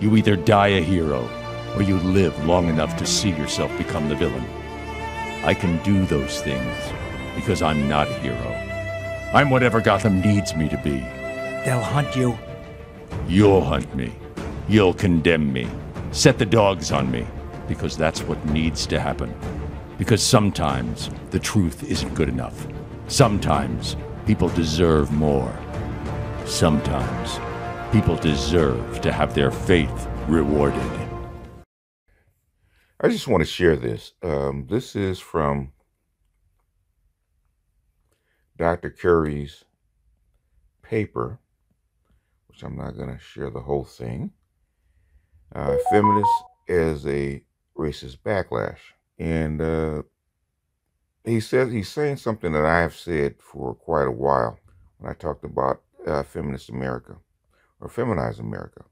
You either die a hero, or you live long enough to see yourself become the villain. I can do those things because I'm not a hero. I'm whatever Gotham needs me to be. They'll hunt you. You'll hunt me. You'll condemn me. Set the dogs on me. Because that's what needs to happen. Because sometimes the truth isn't good enough. Sometimes people deserve more. Sometimes people deserve to have their faith rewarded. I just want to share this. This is from Dr. Curry's paper, which I'm not going to share the whole thing. Feminist as a racist backlash. And he's saying something that I have said for quite a while when I talked about feminist America or feminized America.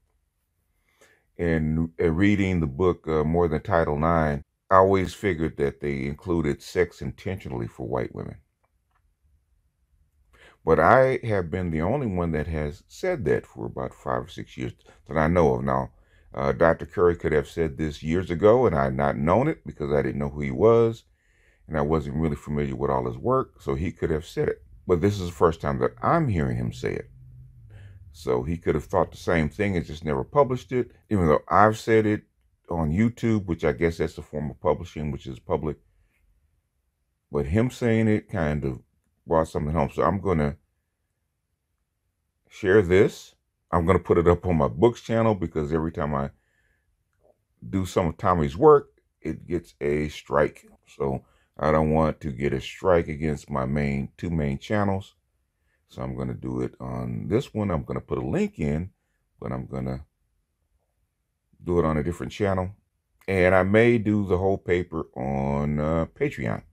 And reading the book More Than Title IX, I always figured that they included sex intentionally for white women. But I have been the only one that has said that for about 5 or 6 years that I know of now. Dr. Curry could have said this years ago, and I had not known it because I didn't know who he was, and I wasn't really familiar with all his work, so he could have said it. But this is the first time that I'm hearing him say it. So he could have thought the same thing and just never published it, even though I've said it on YouTube, which I guess that's a form of publishing, which is public. But him saying it kind of brought something home. So I'm going to share this. I'm going to put it up on my books channel because every time I do some of Tommy's work, it gets a strike. So I don't want to get a strike against my two main channels. So I'm going to do it on this one. I'm going to put a link in, but I'm going to do it on a different channel. And I may do the whole paper on Patreon.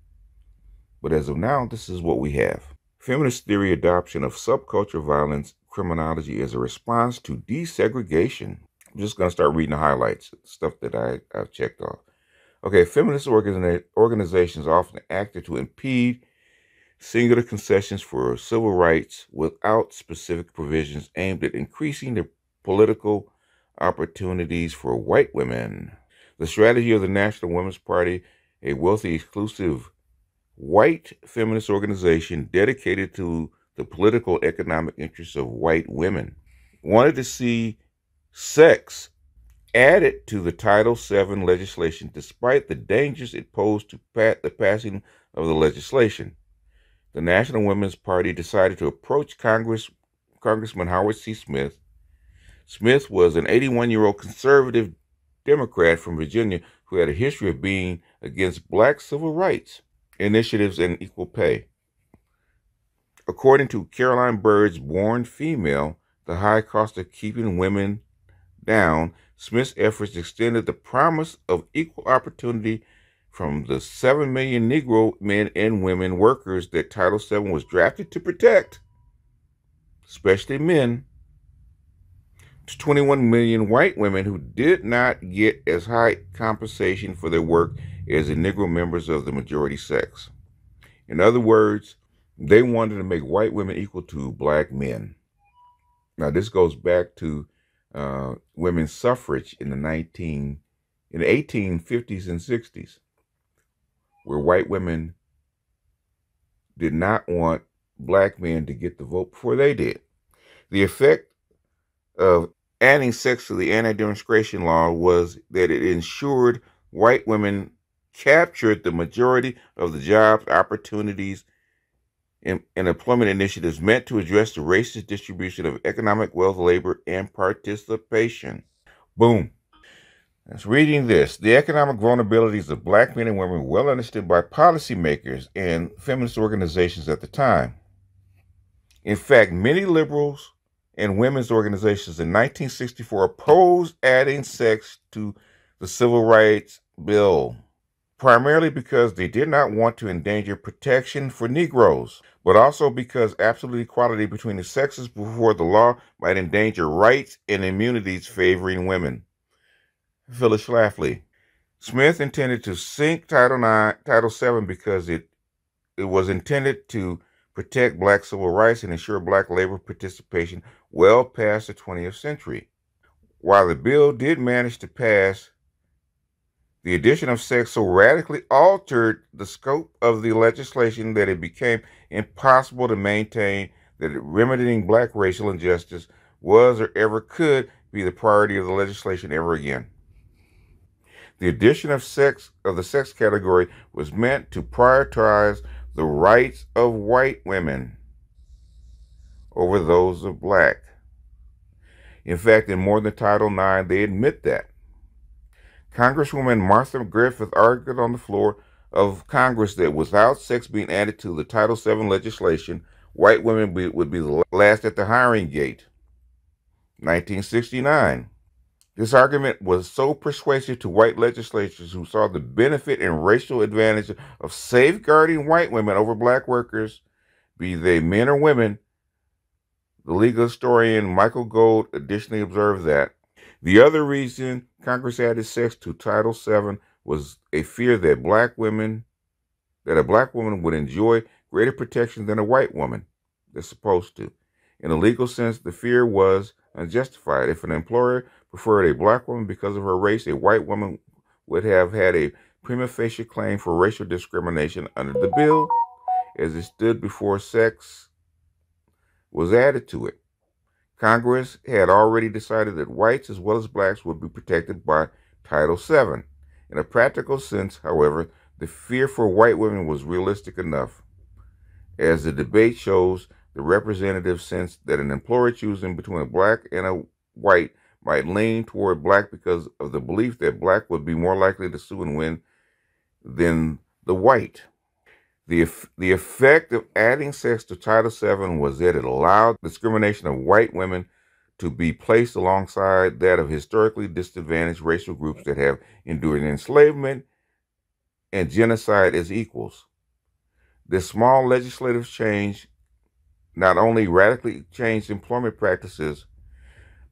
But as of now, this is what we have. Feminist theory adoption of subculture violence criminology as a response to desegregation. I'm just going to start reading the highlights, stuff that I've checked off. Okay, feminist organizations often acted to impede singular concessions for civil rights without specific provisions aimed at increasing the political opportunities for white women. The strategy of the National Women's Party, a wealthy, exclusive, white feminist organization dedicated to the political economic interests of white women, wanted to see sex added to the Title VII legislation despite the dangers it posed to the passing of the legislation. The National Women's Party decided to approach Congressman Howard C. Smith. Smith was an 81-year-old conservative Democrat from Virginia who had a history of being against black civil rights initiatives and equal pay. According to Caroline Bird's Born Female, The High Cost of Keeping Women Down, Smith's efforts extended the promise of equal opportunity from the 7 million Negro men and women workers that Title VII was drafted to protect, especially men, to 21 million white women who did not get as high compensation for their work as the Negro members of the majority sex. In other words, they wanted to make white women equal to black men. Now, this goes back to women's suffrage in the 1850s and 60s, where white women did not want black men to get the vote before they did. The effect of adding sex to the anti-discrimination law was that it ensured white women captured the majority of the jobs, opportunities, and employment initiatives meant to address the racist distribution of economic wealth, labor, and participation. Boom. As reading this, the economic vulnerabilities of black men and women were well understood by policymakers and feminist organizations at the time. In fact, many liberals and women's organizations in 1964 opposed adding sex to the Civil Rights Bill, primarily because they did not want to endanger protection for Negroes, but also because absolute equality between the sexes before the law might endanger rights and immunities favoring women. Phyllis Schlafly. Smith intended to sink Title VII because it was intended to protect black civil rights and ensure black labor participation well past the 20th century. While the bill did manage to pass, the addition of sex so radically altered the scope of the legislation that it became impossible to maintain that remedying black racial injustice was or ever could be the priority of the legislation ever again. The addition of the sex category was meant to prioritize the rights of white women over those of black. In fact, in more than Title IX, they admit that. Congresswoman Martha Griffith argued on the floor of Congress that without sex being added to the Title VII legislation, white women would be the last at the hiring gate. 1969. This argument was so persuasive to white legislators who saw the benefit and racial advantage of safeguarding white women over black workers, be they men or women. The legal historian Michael Gold additionally observed that the other reason Congress added sex to Title VII was a fear that a black woman would enjoy greater protection than a white woman that's supposed to. In a legal sense, the fear was unjustified. If an employer preferred a black woman because of her race, a white woman would have had a prima facie claim for racial discrimination under the bill as it stood before sex was added to it. Congress had already decided that whites as well as blacks would be protected by Title VII. In a practical sense, however, the fear for white women was realistic enough. As the debate shows, the representatives sensed that an employer choosing between a black and a white might lean toward black because of the belief that black would be more likely to sue and win than the white. The effect of adding sex to Title VII was that it allowed discrimination of white women to be placed alongside that of historically disadvantaged racial groups that have endured enslavement and genocide as equals. This small legislative change not only radically changed employment practices,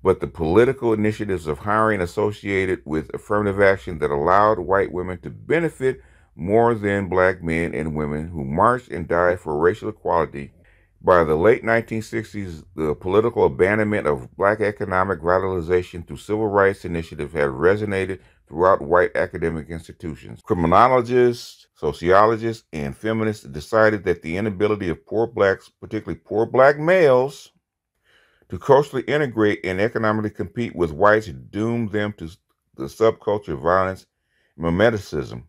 but the political initiatives of hiring associated with affirmative action that allowed white women to benefit more than black men and women who marched and died for racial equality. By the late 1960s, the political abandonment of black economic revitalization through civil rights initiatives had resonated throughout white academic institutions. Criminologists, sociologists, and feminists decided that the inability of poor blacks, particularly poor black males, to culturally integrate and economically compete with whites doomed them to the subculture of violence and mimeticism.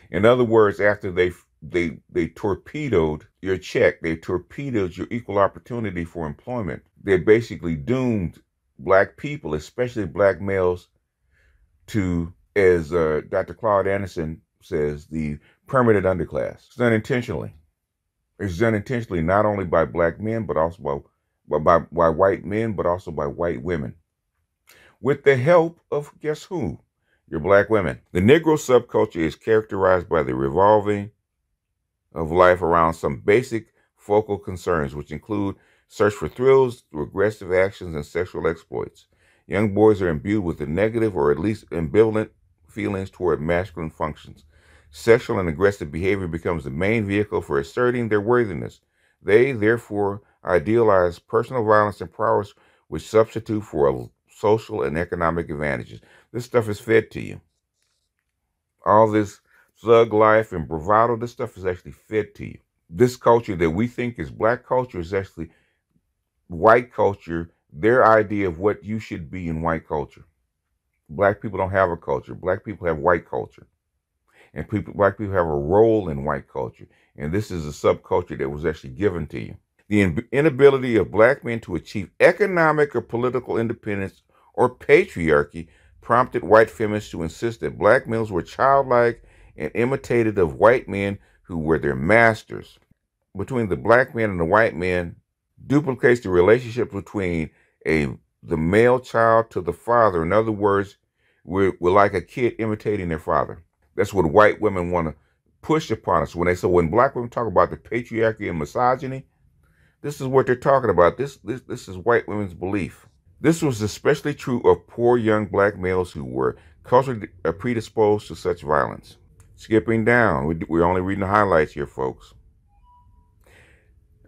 In other words, after they torpedoed your check, they torpedoed your equal opportunity for employment. They basically doomed black people, especially black males, to, as Dr. Claude Anderson says, the permanent underclass. It's done intentionally. It's done intentionally not only by black men, but also by white men, but also by white women. With the help of, guess who? Your black women. The Negro subculture is characterized by the revolving of life around some basic focal concerns, which include search for thrills through aggressive actions and sexual exploits. Young boys are imbued with the negative or at least ambivalent feelings toward masculine functions. Sexual and aggressive behavior becomes the main vehicle for asserting their worthiness. They, therefore, idealize personal violence and prowess, which substitute for social and economic advantages. This stuff is fed to you. All this thug life and bravado, this stuff is actually fed to you. This culture that we think is black culture is actually white culture, their idea of what you should be in white culture. Black people don't have a culture. Black people have white culture. And black people have a role in white culture. And this is a subculture that was actually given to you. The inability of black men to achieve economic or political independence or patriarchy prompted white feminists to insist that black males were childlike and imitated of white men who were their masters. Between the black man and the white man duplicates the relationship between the male child to the father. In other words, we're like a kid imitating their father. That's what white women want to push upon us. When black women talk about the patriarchy and misogyny, this is what they're talking about. This is white women's belief. This was especially true of poor young black males who were culturally predisposed to such violence. Skipping down, we're only reading the highlights here, folks.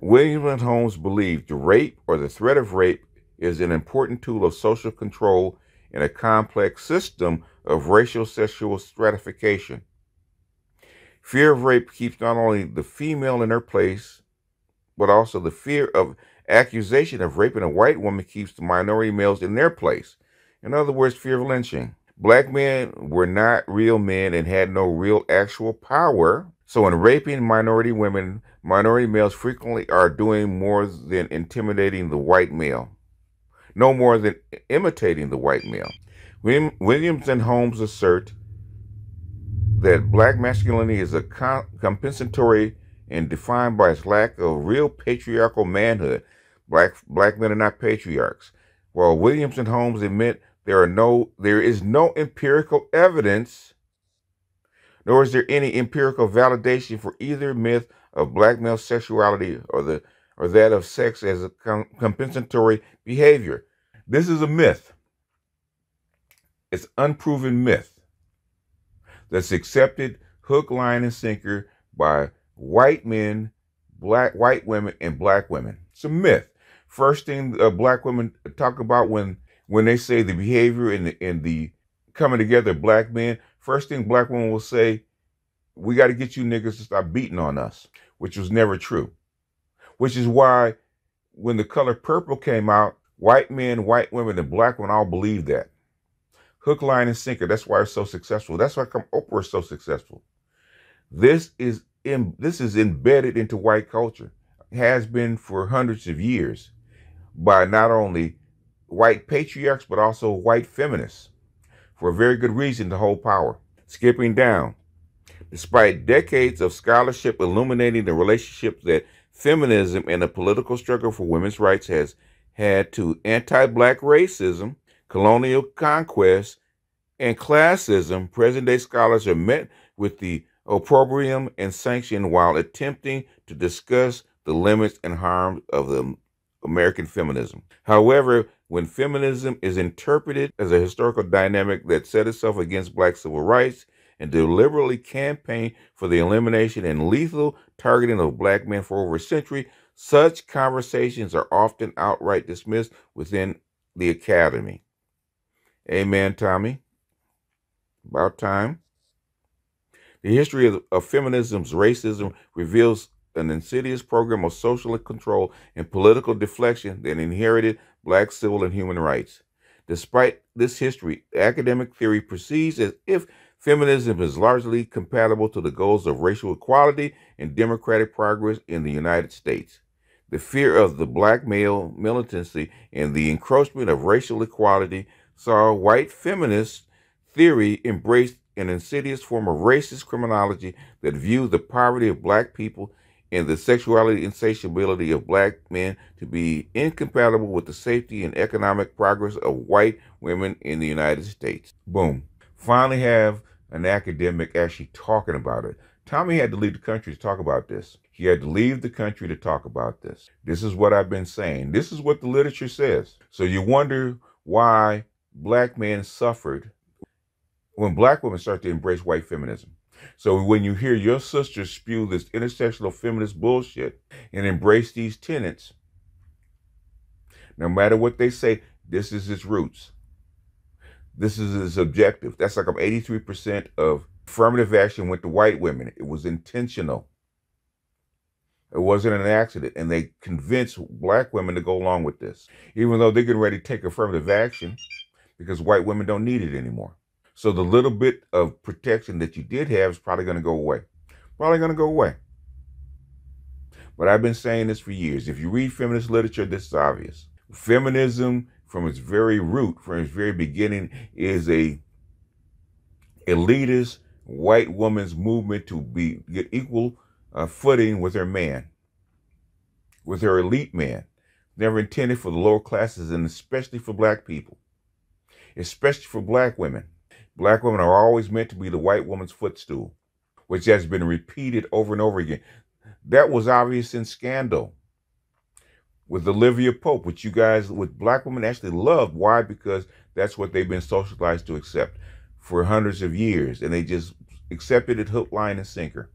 William and Holmes believed the rape or the threat of rape is an important tool of social control in a complex system of racial sexual stratification. Fear of rape keeps not only the female in her place, but also the fear of accusation of raping a white woman keeps the minority males in their place. In other words, fear of lynching. Black men were not real men and had no real actual power. So in raping minority women, minority males frequently are doing more than intimidating the white male, no more than imitating the white male. Williams and Holmes assert that black masculinity is a compensatory and defined by its lack of real patriarchal manhood. Black men are not patriarchs. While Williams and Holmes admit there is no empirical evidence, nor is there any empirical validation for either myth of black male sexuality or that of sex as a compensatory behavior. This is a myth. It's unproven myth that's accepted hook, line, and sinker by white men, white women, and black women. It's a myth. First thing black women talk about when they say the behavior and the coming together of black men, first thing black women will say, we got to get you niggas to stop beating on us, which was never true. Which is why when The Color Purple came out, white men, white women, and black women all believed that. Hook, line, and sinker. That's why it's so successful. That's why Oprah is so successful. This is embedded into white culture. It has been for hundreds of years by not only white patriarchs, but also white feminists for a very good reason to hold power. Skipping down. Despite decades of scholarship illuminating the relationship that feminism and the political struggle for women's rights has had to anti-black racism, colonial conquest, and classism, present-day scholars are met with the opprobrium and sanction while attempting to discuss the limits and harms of the American feminism. However, when feminism is interpreted as a historical dynamic that set itself against black civil rights and deliberately campaigned for the elimination and lethal targeting of black men for over a century, such conversations are often outright dismissed within the academy. Amen, Tommy. About time. The history of feminism's racism reveals an insidious program of social control and political deflection that inherited black civil and human rights. Despite this history, academic theory proceeds as if feminism is largely compatible to the goals of racial equality and democratic progress in the United States. The fear of the black male militancy and the encroachment of racial equality saw white feminist theory embrace an insidious form of racist criminology that viewed the poverty of black people and the sexuality insatiability of black men to be incompatible with the safety and economic progress of white women in the United States. Boom. Finally have an academic actually talking about it. Tommy had to leave the country to talk about this. He had to leave the country to talk about this. This is what I've been saying. This is what the literature says. So you wonder why black men suffered when black women start to embrace white feminism. So when you hear your sisters spew this intersectional feminist bullshit and embrace these tenets, no matter what they say, this is its roots. This is its objective. That's like 83% of affirmative action went to white women. It was intentional. It wasn't an accident. And they convinced black women to go along with this, even though they're getting ready to take affirmative action because white women don't need it anymore. So the little bit of protection that you did have is probably going to go away. Probably going to go away. But I've been saying this for years. If you read feminist literature, this is obvious. Feminism, from its very root, from its very beginning, is a elitist white woman's movement to get equal footing with her man, with her elite man. Never intended for the lower classes, and especially for black people, especially for black women. Black women are always meant to be the white woman's footstool, which has been repeated over and over again. That was obvious in Scandal with Olivia Pope, which black women actually loved. Why? Because that's what they've been socialized to accept for hundreds of years. And they just accepted it hook, line, and sinker.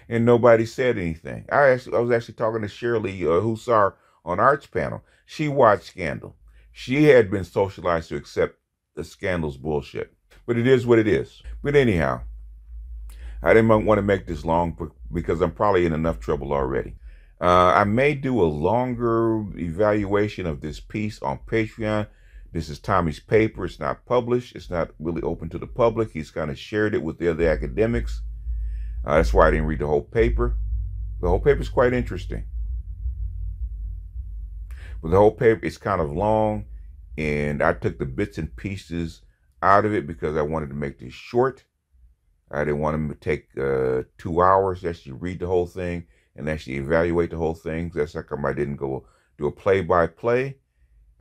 And nobody said anything. I was actually talking to Shirley Hussar on Art's panel. She watched Scandal. She had been socialized to accept the Scandal's bullshit. But it is what it is. But anyhow, I didn't want to make this long because I'm probably in enough trouble already. I may do a longer evaluation of this piece on Patreon. This is Tommy's paper. It's not published. It's not really open to the public. He's kind of shared it with the other academics. That's why I didn't read the whole paper. The whole paper is quite interesting. But the whole paper is kind of long, and I took the bits and pieces out of it because I wanted to make this short. I didn't want him to take 2 hours to actually read the whole thing and actually evaluate the whole thing. That's how come I didn't go do a play-by-play.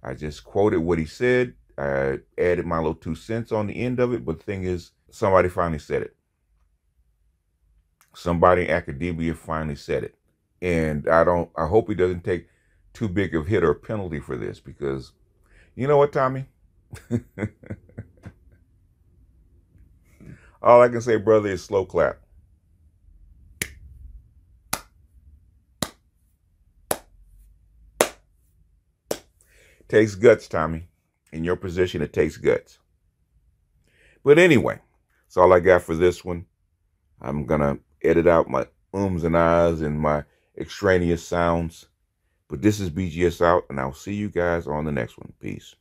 I just quoted what he said. I added my little 2 cents on the end of it. But the thing is, somebody finally said it. Somebody in academia finally said it. And I hope he doesn't take too big of a hit or penalty for this, because you know what, Tommy? All I can say, brother, is slow clap. Takes guts, Tommy. In your position, it takes guts. But anyway, that's all I got for this one. I'm going to edit out my ums and ahs and my extraneous sounds. But this is BGS out, and I'll see you guys on the next one. Peace.